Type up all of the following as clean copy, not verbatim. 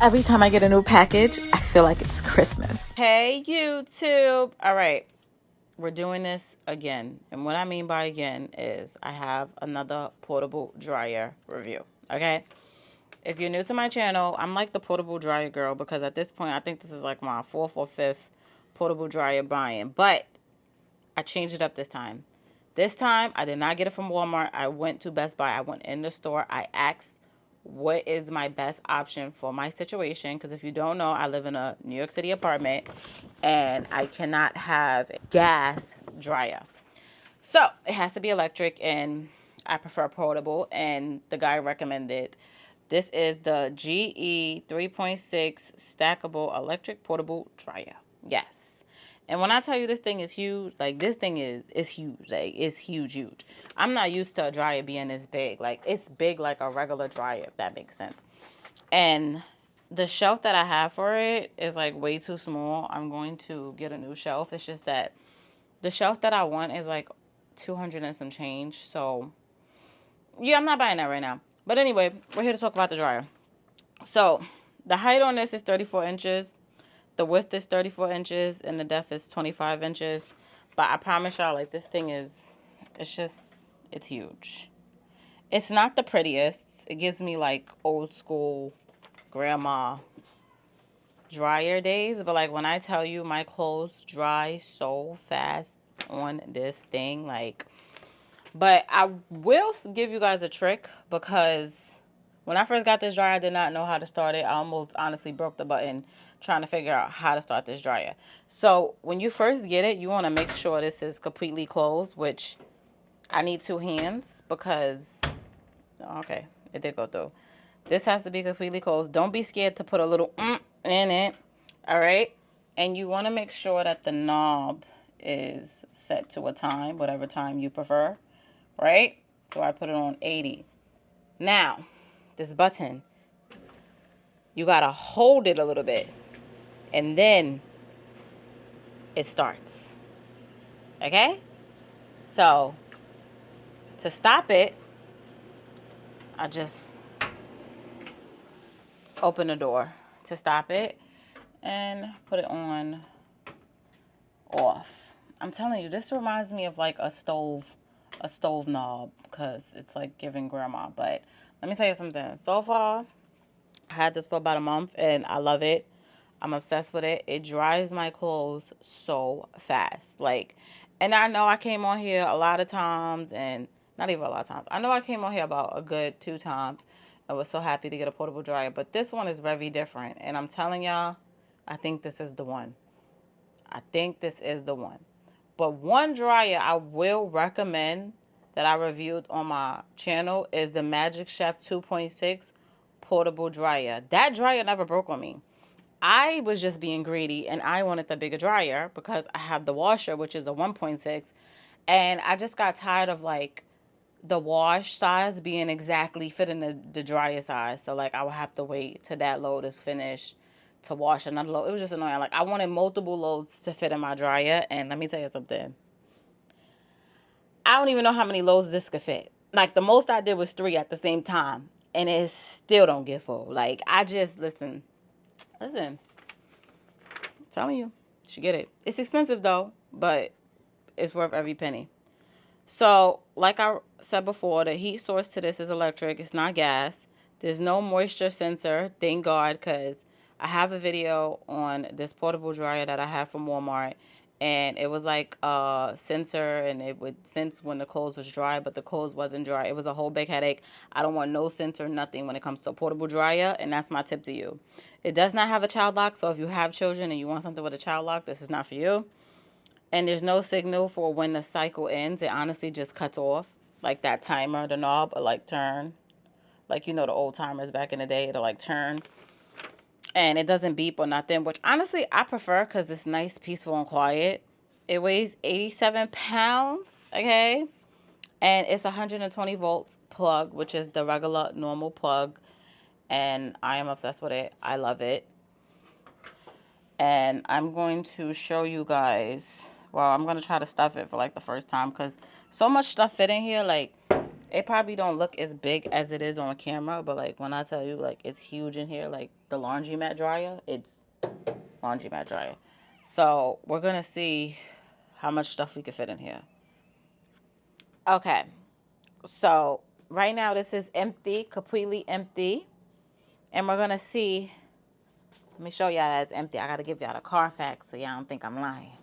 Every time I get a new package, I feel like it's Christmas. Hey, YouTube. All right, we're doing this again. And what I mean by again is I have another portable dryer review. Okay? If you're new to my channel, I'm like the portable dryer girl because at this point, I think this is like my fourth or fifth portable dryer buying. But I changed it up this time. This time, I did not get it from Walmart. I went to Best Buy. I went in the store. I asked what is my best option for my situation. Because if you don't know, I live in a New York City apartment and I cannot have a gas dryer. So it has to be electric and I prefer portable. And the guy recommended this is the GE 3.6 stackable electric portable dryer. Yes. And when I tell you this thing is huge, like this thing is huge. Like it's huge. I'm not used to a dryer being this big. Like it's big like a regular dryer, if that makes sense. And the shelf that I have for it is like way too small. I'm going to get a new shelf. It's just that the shelf that I want is like 200 and some change. So yeah, I'm not buying that right now. But anyway, we're here to talk about the dryer. So the height on this is 34 inches. The width is 34 inches and the depth is 25 inches. But I promise y'all, like this thing is, it's huge. It's not the prettiest. It gives me like old school grandma dryer days. But like when I tell you my clothes dry so fast on this thing, like, but I will give you guys a trick because when I first got this dryer, I did not know how to start it. I almost honestly broke the button trying to figure out how to start this dryer. So when you first get it, you want to make sure this is completely closed, which I need two hands because, okay, it did go through. This has to be completely closed. Don't be scared to put a little in it, all right? And you want to make sure that the knob is set to a time, whatever time you prefer, right? So I put it on 80. Now, this button, you got to hold it a little bit, and then it starts, okay? So to stop it, I just open the door to stop it and put it on off. I'm telling you, this reminds me of like a stove knob because it's like giving grandma. But let me tell you something. So far, I had this for about a month and I love it. I'm obsessed with it. It dries my clothes so fast. Like, and I know I came on here a lot of times and not even a lot of times. I know I came on here about a good 2 times. I was so happy to get a portable dryer, but this one is very different. And I'm telling y'all, I think this is the one. I think this is the one. But one dryer I will recommend that I reviewed on my channel is the Magic Chef 2.6 portable dryer. That dryer never broke on me. I was just being greedy and I wanted the bigger dryer because I have the washer, which is a 1.6. And I just got tired of like the wash size being exactly fitting the dryer size. So like I would have to wait till that load is finished to wash another load. It was just annoying. Like I wanted multiple loads to fit in my dryer. And let me tell you something. I don't even know how many loads this could fit. Like the most I did was 3 at the same time. And it still don't get full. Like I just, listen. I'm telling you, you should get it. It's expensive though, but it's worth every penny. So, like I said before, the heat source to this is electric. It's not gas. There's no moisture sensor. Thank God, because I have a video on this portable dryer that I have from Walmart. And it was like a sensor, and it would sense when the clothes was dry, but the clothes wasn't dry. It was a whole big headache. I don't want no sensor, nothing when it comes to a portable dryer, and that's my tip to you. It does not have a child lock, so if you have children and you want something with a child lock, this is not for you. And there's no signal for when the cycle ends. It honestly just cuts off. Like that timer, the knob will like turn. Like, you know, the old timers back in the day, it'll like turn. And it doesn't beep or nothing, which honestly I prefer because it's nice, peaceful, and quiet. It weighs 87 pounds, okay? And it's 120 volts plug, which is the regular normal plug. And I am obsessed with it. I love it. And I'm going to show you guys, well, I'm going to try to stuff it for like the first time because so much stuff fit in here. Like It probably don't look as big as it is on camera, but like when I tell you like it's huge in here, like the laundromat dryer, it's laundromat dryer. So we're gonna see how much stuff we can fit in here. Okay, so right now this is empty, completely empty, and we're gonna see. Let me show y'all that it's empty. I gotta give y'all the Carfax so y'all don't think I'm lying.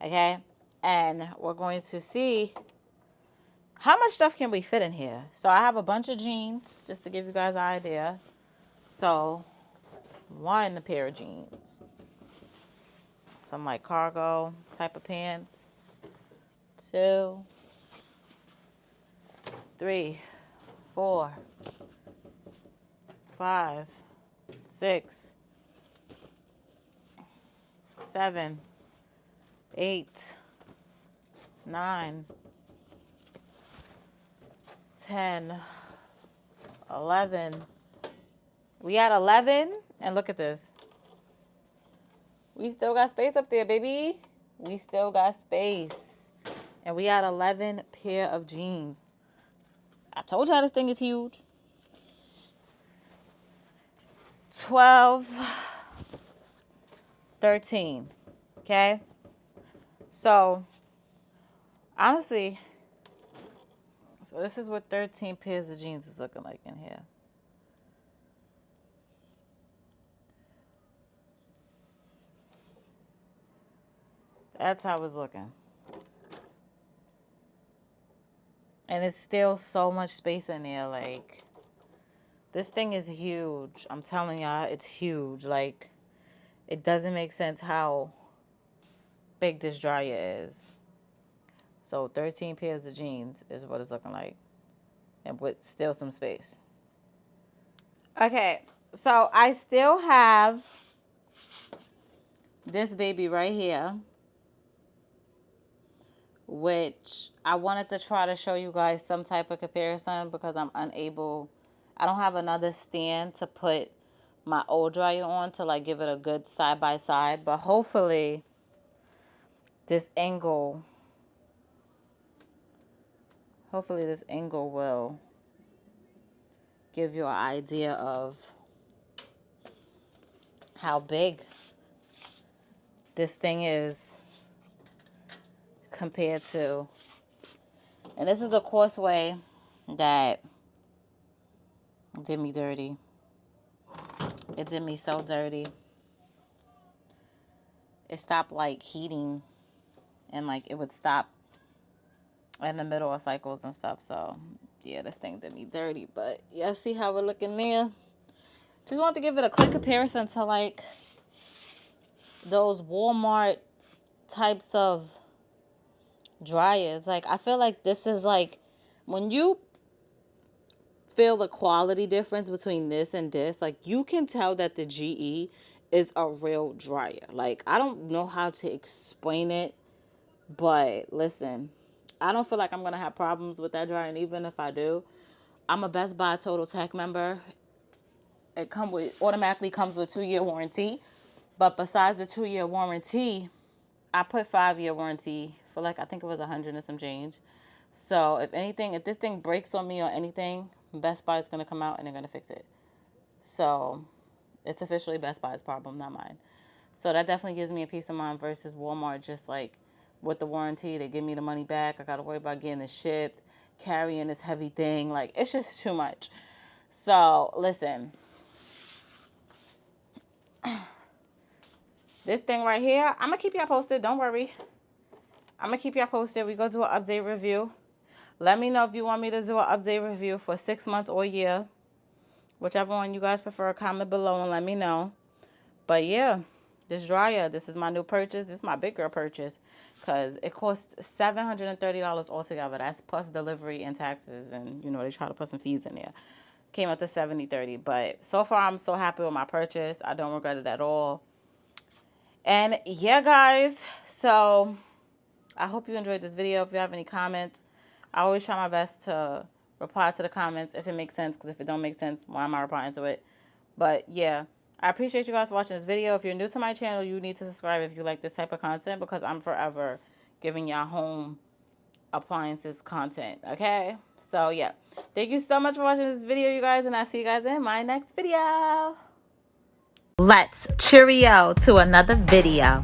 Okay, and we're going to see how much stuff can we fit in here. So I have a bunch of jeans just to give you guys an idea. So one pair of jeans, some like cargo type of pants, 2, 3, 4, 5, 6, 7, 8, 9, 10, 11. We at 11, and look at this. We still got space up there, baby. We still got space. And we had 11 pair of jeans. I told y'all this thing is huge. 12, 13. Okay? So, honestly, so this is what 13 pairs of jeans is looking like in here. That's how it's looking. And it's still so much space in there. Like, this thing is huge. I'm telling y'all, it's huge. Like, it doesn't make sense how big this dryer is. So 13 pairs of jeans is what it's looking like. And with still some space. Okay, so I still have this baby right here, which I wanted to try to show you guys some type of comparison because I'm unable. I don't have another stand to put my old dryer on to like give it a good side by side, but hopefully this angle will give you an idea of how big this thing is compared to, and this is the Causeway that did me dirty. It did me so dirty. It stopped like heating, and like it would stop in the middle of cycles and stuff. So yeah, this thing did me dirty, but yeah, see how we're looking there. Just wanted to give it a quick comparison to like those Walmart types of dryers. Like I feel like this is like when you feel the quality difference between this and this, like you can tell that the GE is a real dryer. Like I don't know how to explain it, but listen, I don't feel like I'm gonna have problems with that dryer, and even if I do, I'm a Best Buy Total Tech member. It automatically comes with a 2-year warranty, but besides the 2-year warranty, I put 5-year warranty for like I think it was 100 and some change. So if this thing breaks on me or anything, Best Buy is gonna come out and they're gonna fix it. So it's officially Best Buy's problem, not mine. So that definitely gives me a peace of mind versus Walmart. Just like with the warranty, they give me the money back. I gotta worry about getting it shipped, carrying this heavy thing. Like it's just too much. So listen, this thing right here, I'm gonna keep y'all posted. Don't worry. I'm gonna keep y'all posted. We go do an update review. Let me know if you want me to do an update review for 6 months or a year. Whichever one you guys prefer, comment below and let me know. But yeah, this dryer, this is my new purchase. This is my big girl purchase because it cost $730 altogether. That's plus delivery and taxes, and you know they try to put some fees in there. Came up to $70.30, but so far I'm so happy with my purchase. I don't regret it at all. And yeah, guys, so I hope you enjoyed this video. If you have any comments, I always try my best to reply to the comments if it makes sense, because if it don't make sense, why am I replying to it? But yeah, I appreciate you guys watching this video. If you're new to my channel, you need to subscribe if you like this type of content, because I'm forever giving y'all home appliances content, okay? So yeah, thank you so much for watching this video, you guys, and I'll see you guys in my next video. Let's cheerio to another video.